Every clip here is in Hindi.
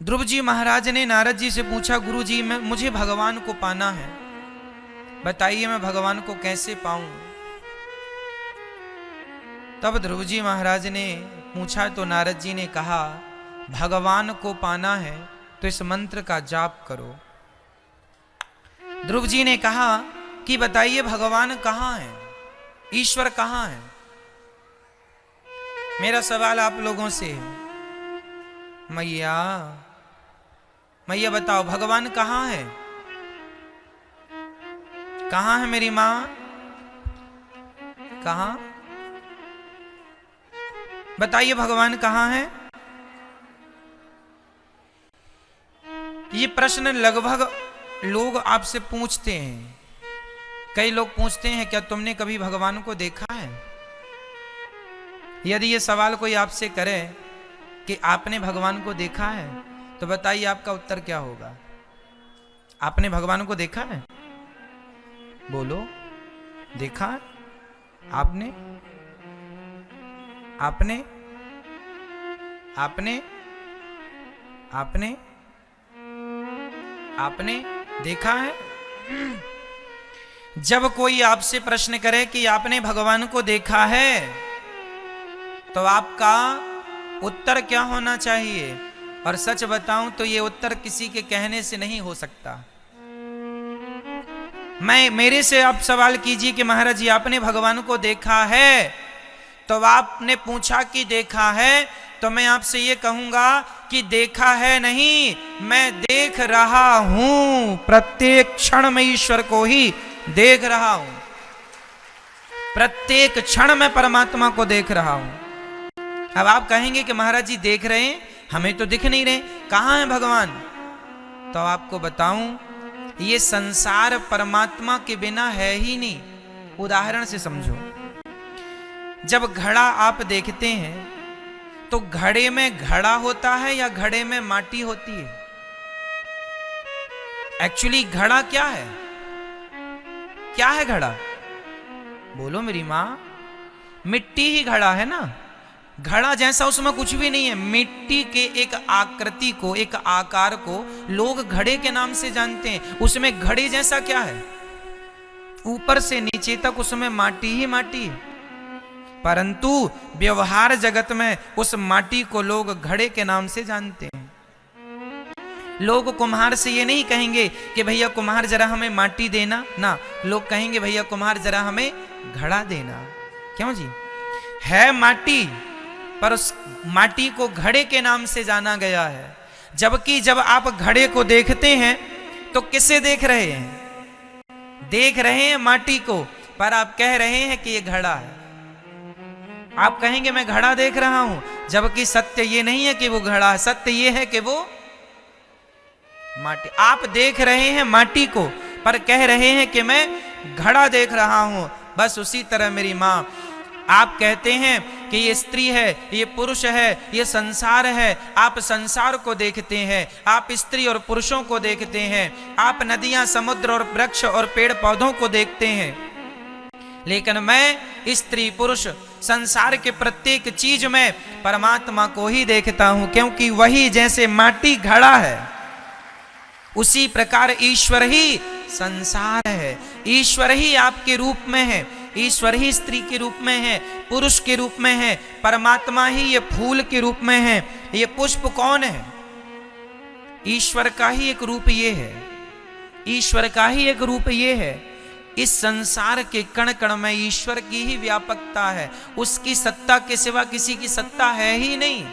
ध्रुव जी महाराज ने नारद जी से पूछा, गुरु जी मुझे भगवान को पाना है, बताइए मैं भगवान को कैसे पाऊं। तब ध्रुव जी महाराज ने पूछा तो नारद जी ने कहा, भगवान को पाना है तो इस मंत्र का जाप करो। ध्रुव जी ने कहा कि बताइए भगवान कहाँ है, ईश्वर कहाँ है। मेरा सवाल आप लोगों से है, मैया मैया बताओ भगवान कहाँ है, कहाँ है मेरी माँ, कहाँ, बताइए भगवान कहाँ है। ये प्रश्न लगभग लोग आपसे पूछते हैं। कई लोग पूछते हैं, क्या तुमने कभी भगवान को देखा है। यदि ये सवाल कोई आपसे करे कि आपने भगवान को देखा है, तो बताइए आपका उत्तर क्या होगा। आपने भगवान को देखा है, बोलो, देखा है आपने, आपने आपने आपने आपने देखा है। जब कोई आपसे प्रश्न करे कि आपने भगवान को देखा है, तो आपका उत्तर क्या होना चाहिए। और सच बताऊं तो ये उत्तर किसी के कहने से नहीं हो सकता। मेरे से आप सवाल कीजिए कि महाराज जी आपने भगवान को देखा है, तो आपने पूछा कि देखा है, तो मैं आपसे ये कहूंगा कि देखा है नहीं, मैं देख रहा हूं। प्रत्येक क्षण में ईश्वर को ही देख रहा हूं, प्रत्येक क्षण में परमात्मा को देख रहा हूं। अब आप कहेंगे कि महाराज जी देख रहे हैं, हमें तो दिख नहीं रहे, कहां है भगवान। तो आपको बताऊं, ये संसार परमात्मा के बिना है ही नहीं। उदाहरण से समझो, जब घड़ा आप देखते हैं तो घड़े में घड़ा होता है या घड़े में माटी होती है। एक्चुअली घड़ा क्या है, क्या है घड़ा, बोलो मेरी मां। मिट्टी ही घड़ा है ना, घड़ा जैसा उसमें कुछ भी नहीं है। मिट्टी के एक आकृति को, एक आकार को लोग घड़े के नाम से जानते हैं। उसमें घड़े जैसा क्या है, ऊपर से नीचे तक उसमें माटी ही माटी है। परंतु व्यवहार जगत में उस माटी को लोग घड़े के नाम से जानते हैं। लोग कुम्हार से ये नहीं कहेंगे कि भैया कुम्हार जरा हमें माटी देना ना, लोग कहेंगे भैया कुम्हार जरा हमें घड़ा देना। क्यों जी, है माटी, पर उस माटी को घड़े के नाम से जाना गया है। जबकि जब आप घड़े को देखते हैं तो किसे देख रहे हैं, देख रहे हैं माटी को, पर आप कह रहे हैं कि ये घड़ा है। आप कहेंगे मैं घड़ा देख रहा हूं, जबकि सत्य ये नहीं है कि वो घड़ा है, सत्य ये है कि वो माटी। आप देख रहे हैं माटी को, पर कह रहे हैं कि मैं घड़ा देख रहा हूं। बस उसी तरह मेरी मां, आप कहते हैं कि ये स्त्री है, ये पुरुष है, ये संसार है। आप संसार को देखते हैं, आप स्त्री और पुरुषों को देखते हैं, आप नदियां, समुद्र और वृक्ष और पेड़ पौधों को देखते हैं। लेकिन मैं स्त्री पुरुष संसार के प्रत्येक चीज में परमात्मा को ही देखता हूं, क्योंकि वही जैसे माटी घड़ा है, उसी प्रकार ईश्वर ही संसार है। ईश्वर ही आपके रूप में है, ईश्वर ही स्त्री के रूप में है, पुरुष के रूप में है, परमात्मा ही ये फूल के रूप में है। ये पुष्प कौन है, ईश्वर का ही एक रूप ये है, ईश्वर का ही एक रूप ये है। इस संसार के कण कण में ईश्वर की ही व्यापकता है, उसकी सत्ता के सिवा किसी की सत्ता है ही नहीं।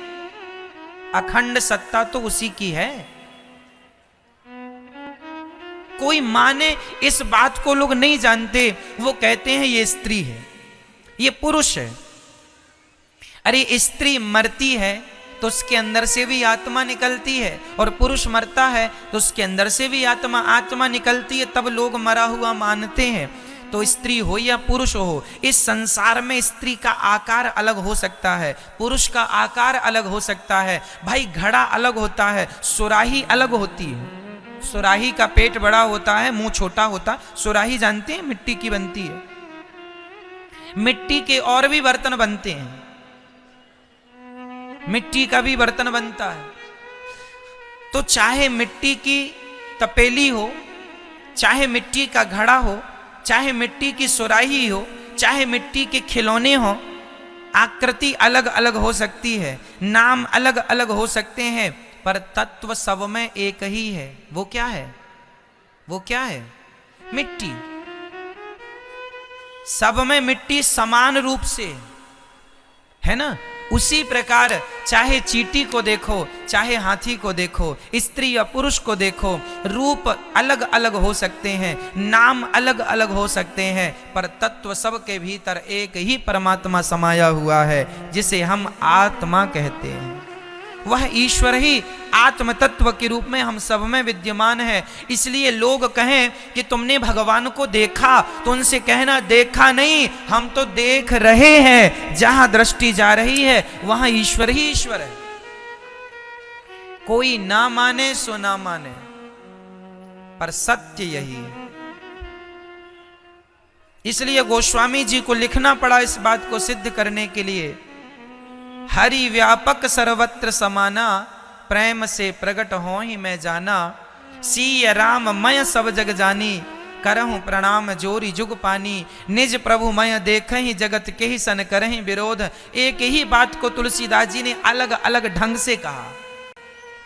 अखंड सत्ता तो उसी की है। कोई माने इस बात को लोग नहीं जानते, वो कहते हैं ये स्त्री है, ये पुरुष है। अरे स्त्री मरती है तो उसके अंदर से भी आत्मा निकलती है, और पुरुष मरता है तो उसके अंदर से भी आत्मा निकलती है, तब लोग मरा हुआ मानते हैं। तो स्त्री हो या पुरुष हो, इस संसार में स्त्री का आकार अलग हो सकता है, पुरुष का आकार अलग हो सकता है। भाई घड़ा अलग होता है, सुराही अलग होती है। सुराही का पेट बड़ा होता है, मुंह छोटा होता है। सुराही जानते हैं, मिट्टी की बनती है। मिट्टी के और भी बर्तन बनते हैं, मिट्टी का भी बर्तन बनता है। तो चाहे मिट्टी की तपेली हो, चाहे मिट्टी का घड़ा हो, चाहे मिट्टी की सुराही हो, चाहे मिट्टी के खिलौने हो, आकृति अलग अलग हो सकती है, नाम अलग अलग हो सकते हैं, पर तत्व सब में एक ही है। वो क्या है? वो क्या है? मिट्टी। सब में मिट्टी समान रूप से है ना। उसी प्रकार चाहे चींटी को देखो, चाहे हाथी को देखो, स्त्री या पुरुष को देखो, रूप अलग अलग हो सकते हैं, नाम अलग अलग हो सकते हैं, पर तत्व सब के भीतर एक ही परमात्मा समाया हुआ है, जिसे हम आत्मा कहते हैं। वह ईश्वर ही आत्म तत्व के रूप में हम सब में विद्यमान है। इसलिए लोग कहें कि तुमने भगवान को देखा, तो उनसे कहना देखा नहीं, हम तो देख रहे हैं। जहां दृष्टि जा रही है वहां ईश्वर ही ईश्वर है। कोई ना माने सो ना माने, पर सत्य यही है। इसलिए गोस्वामी जी को लिखना पड़ा इस बात को सिद्ध करने के लिए। हरि व्यापक सर्वत्र समाना, प्रेम से प्रगट हो ही मैं जाना। सीय राम मय सब जग जानी, करहूं प्रणाम जोरी जुग पानी। निज प्रभु मय देख ही जगत के ही सन करहि विरोध। एक ही बात को तुलसीदास जी ने अलग अलग ढंग से कहा,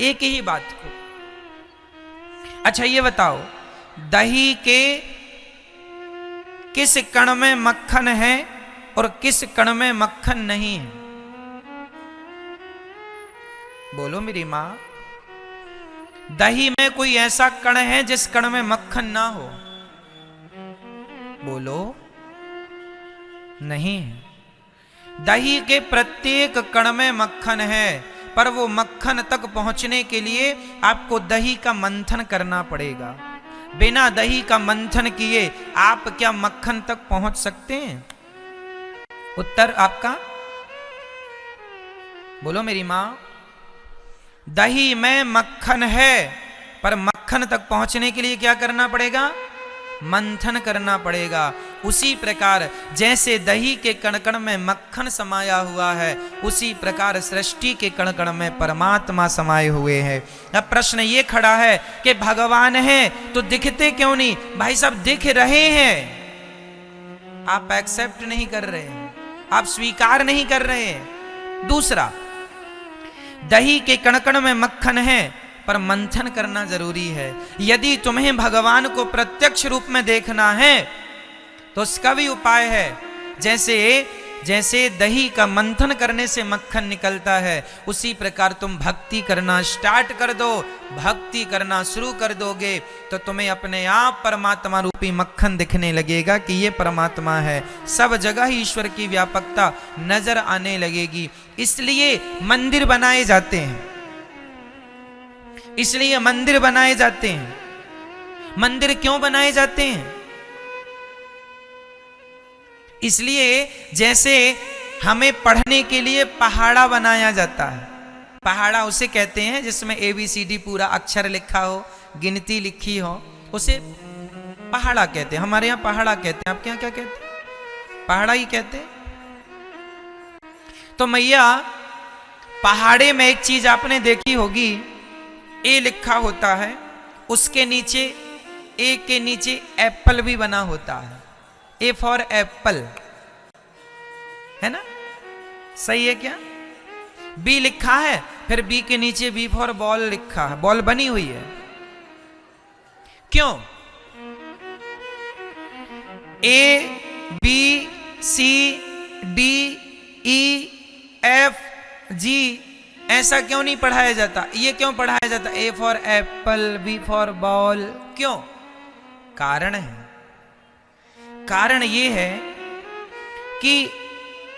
एक ही बात को। अच्छा ये बताओ, दही के किस कण में मक्खन है और किस कण में मक्खन नहीं है? बोलो मेरी मां। दही में कोई ऐसा कण है जिस कण में मक्खन ना हो? बोलो, नहीं है। दही के प्रत्येक कण में मक्खन है, पर वो मक्खन तक पहुंचने के लिए आपको दही का मंथन करना पड़ेगा। बिना दही का मंथन किए आप क्या मक्खन तक पहुंच सकते हैं? उत्तर आपका बोलो मेरी मां। दही में मक्खन है, पर मक्खन तक पहुंचने के लिए क्या करना पड़ेगा? मंथन करना पड़ेगा। उसी प्रकार जैसे दही के कण कण में मक्खन समाया हुआ है, उसी प्रकार सृष्टि के कण कण में परमात्मा समाये हुए हैं। अब प्रश्न ये खड़ा है कि भगवान है तो दिखते क्यों नहीं? भाई साहब दिख रहे हैं, आप एक्सेप्ट नहीं कर रहे हैं, आप स्वीकार नहीं कर रहे हैं। दूसरा, दही के कण कण में मक्खन है, पर मंथन करना जरूरी है। यदि तुम्हें भगवान को प्रत्यक्ष रूप में देखना है तो उसका भी उपाय है। जैसे दही का मंथन करने से मक्खन निकलता है, उसी प्रकार तुम भक्ति करना स्टार्ट कर दो। भक्ति करना शुरू कर दोगे तो तुम्हें अपने आप परमात्मा रूपी मक्खन दिखने लगेगा कि ये परमात्मा है। सब जगह ईश्वर की व्यापकता नजर आने लगेगी। इसलिए मंदिर बनाए जाते हैं, इसलिए मंदिर बनाए जाते हैं। मंदिर क्यों बनाए जाते हैं? इसलिए जैसे हमें पढ़ने के लिए पहाड़ा बनाया जाता है। पहाड़ा उसे कहते हैं जिसमें ABCD पूरा अक्षर लिखा हो, गिनती लिखी हो, उसे पहाड़ा कहते हैं। हमारे यहां पहाड़ा कहते हैं, आपके यहां क्या कहते हैं? पहाड़ा ही कहते हैं। तो मैया, पहाड़े में एक चीज आपने देखी होगी, ए लिखा होता है, उसके नीचे ए के नीचे एप्पल भी बना होता है। ए फॉर एप्पल, है ना? सही है क्या? बी लिखा है, फिर बी के नीचे बी फॉर बॉल लिखा है, बॉल बनी हुई है। क्यों? A B C D E F G ऐसा क्यों नहीं पढ़ाया जाता? ये क्यों पढ़ाया जाता? A for apple, B for ball. क्यों? कारण है। कारण ये है कि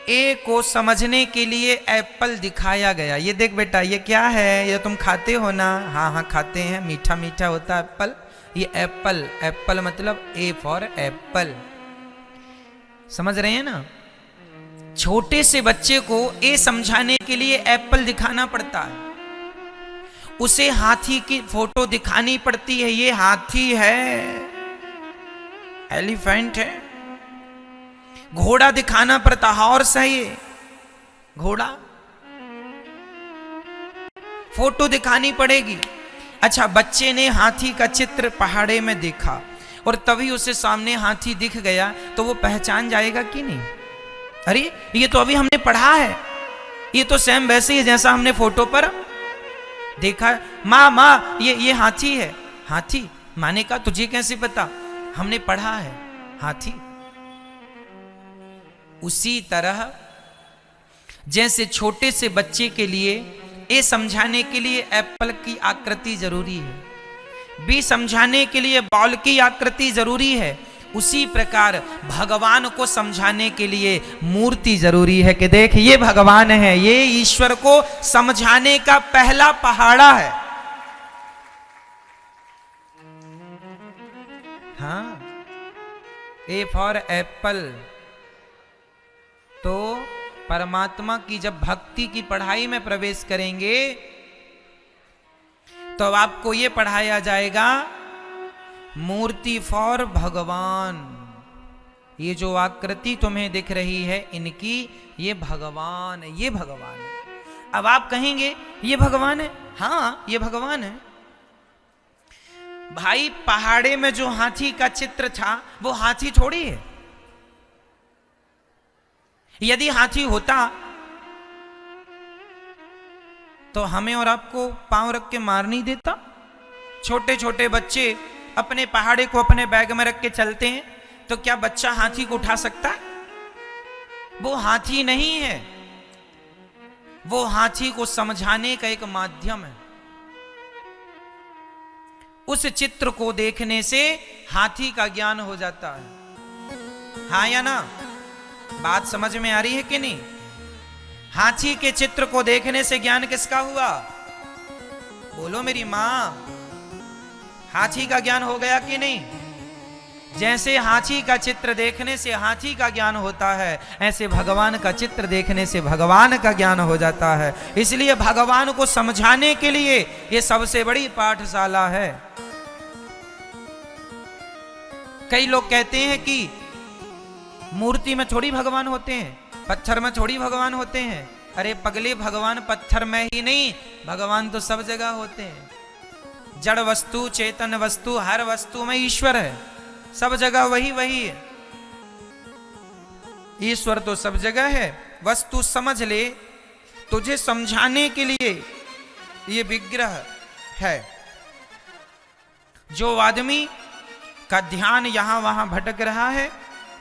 ए को समझने के लिए एप्पल दिखाया गया। ये देख बेटा, ये क्या है? ये तुम खाते हो ना? हाँ हाँ खाते हैं, मीठा मीठा होता है एप्पल। ये एप्पल, एप्पल मतलब ए फॉर एप्पल। समझ रहे हैं ना? छोटे से बच्चे को ए समझाने के लिए एप्पल दिखाना पड़ता है। उसे हाथी की फोटो दिखानी पड़ती है, ये हाथी है, एलिफेंट है। घोड़ा दिखाना पड़ता, हॉर्स है ये, घोड़ा। फोटो दिखानी पड़ेगी। अच्छा, बच्चे ने हाथी का चित्र पहाड़े में देखा और तभी उसे सामने हाथी दिख गया, तो वो पहचान जाएगा कि नहीं? अरे ये तो अभी हमने पढ़ा है, ये तो सेम वैसे ही जैसा हमने फोटो पर देखा। माँ माँ ये हाथी है। हाथी? माने का तुझे कैसे पता? हमने पढ़ा है हाथी। उसी तरह जैसे छोटे से बच्चे के लिए ए समझाने के लिए एप्पल की आकृति जरूरी है, बी समझाने के लिए बॉल की आकृति जरूरी है, उसी प्रकार भगवान को समझाने के लिए मूर्ति जरूरी है कि देख ये भगवान है, ये ईश्वर को समझाने का पहला पहाड़ा है। हाँ, ए फॉर एप्पल। तो परमात्मा की जब भक्ति की पढ़ाई में प्रवेश करेंगे तो आपको यह पढ़ाया जाएगा मूर्ति फॉर भगवान। ये जो आकृति तुम्हें दिख रही है इनकी, ये भगवान है, ये भगवान है। अब आप कहेंगे ये भगवान है? हाँ ये भगवान है। भाई पहाड़े में जो हाथी का चित्र था वो हाथी थोड़ी है। यदि हाथी होता तो हमें और आपको पांव रख के मार नहीं देता? छोटे छोटे बच्चे अपने पहाड़े को अपने बैग में रख के चलते हैं, तो क्या बच्चा हाथी को उठा सकता है? वो हाथी नहीं है, वो हाथी को समझाने का एक माध्यम है। उस चित्र को देखने से हाथी का ज्ञान हो जाता है। हाँ या ना? बात समझ में आ रही है कि नहीं? हाथी के चित्र को देखने से ज्ञान किसका हुआ? बोलो मेरी मां। हाथी का ज्ञान हो गया कि नहीं? जैसे हाथी का चित्र देखने से हाथी का ज्ञान होता है, ऐसे भगवान का चित्र देखने से भगवान का ज्ञान हो जाता है। इसलिए भगवान को समझाने के लिए यह सबसे बड़ी पाठशाला है। कई लोग कहते हैं कि मूर्ति में थोड़ी भगवान होते हैं, पत्थर में थोड़ी भगवान होते हैं। अरे पगले, भगवान पत्थर में ही नहीं, भगवान तो सब जगह होते हैं। जड़ वस्तु, चेतन वस्तु, हर वस्तु में ईश्वर है, सब जगह वही वही है। ईश्वर तो सब जगह है। वस्तु समझ ले, तुझे समझाने के लिए ये विग्रह है। जो आदमी का ध्यान यहां वहां भटक रहा है,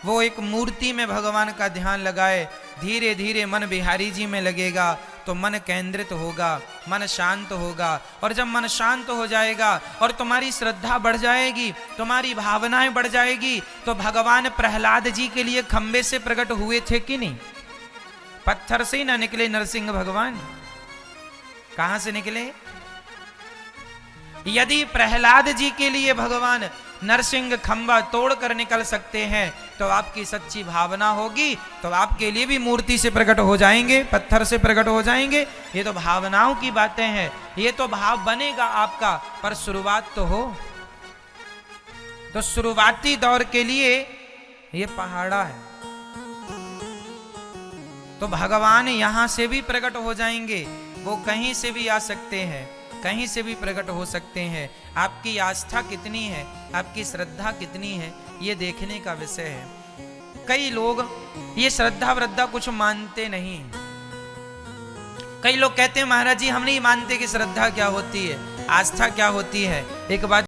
वो एक मूर्ति में भगवान का ध्यान लगाए, धीरे धीरे मन बिहारी जी में लगेगा तो मन केंद्रित होगा, मन शांत होगा। और जब मन शांत हो जाएगा और तुम्हारी श्रद्धा बढ़ जाएगी, तुम्हारी भावनाएं बढ़ जाएगी, तो भगवान प्रहलाद जी के लिए खंबे से प्रकट हुए थे कि नहीं? पत्थर से ही ना निकले नरसिंह भगवान, कहां से निकले? यदि प्रहलाद जी के लिए भगवान नरसिंह खंबा तोड़कर निकल सकते हैं, तो आपकी सच्ची भावना होगी तो आपके लिए भी मूर्ति से प्रकट हो जाएंगे, पत्थर से प्रकट हो जाएंगे। ये तो भावनाओं की बातें हैं, ये तो भाव बनेगा आपका, पर शुरुआत तो हो। तो शुरुआती दौर के लिए ये पहाड़ा है। तो भगवान यहां से भी प्रकट हो जाएंगे, वो कहीं से भी आ सकते हैं, कहीं से भी प्रकट हो सकते हैं। आपकी आस्था कितनी है, आपकी श्रद्धा कितनी है, ये देखने का विषय है। कई लोग ये श्रद्धा वृद्धा कुछ मानते नहीं। कई लोग कहते हैं महाराज जी हम नहीं मानते कि श्रद्धा क्या होती है, आस्था क्या होती है। एक बात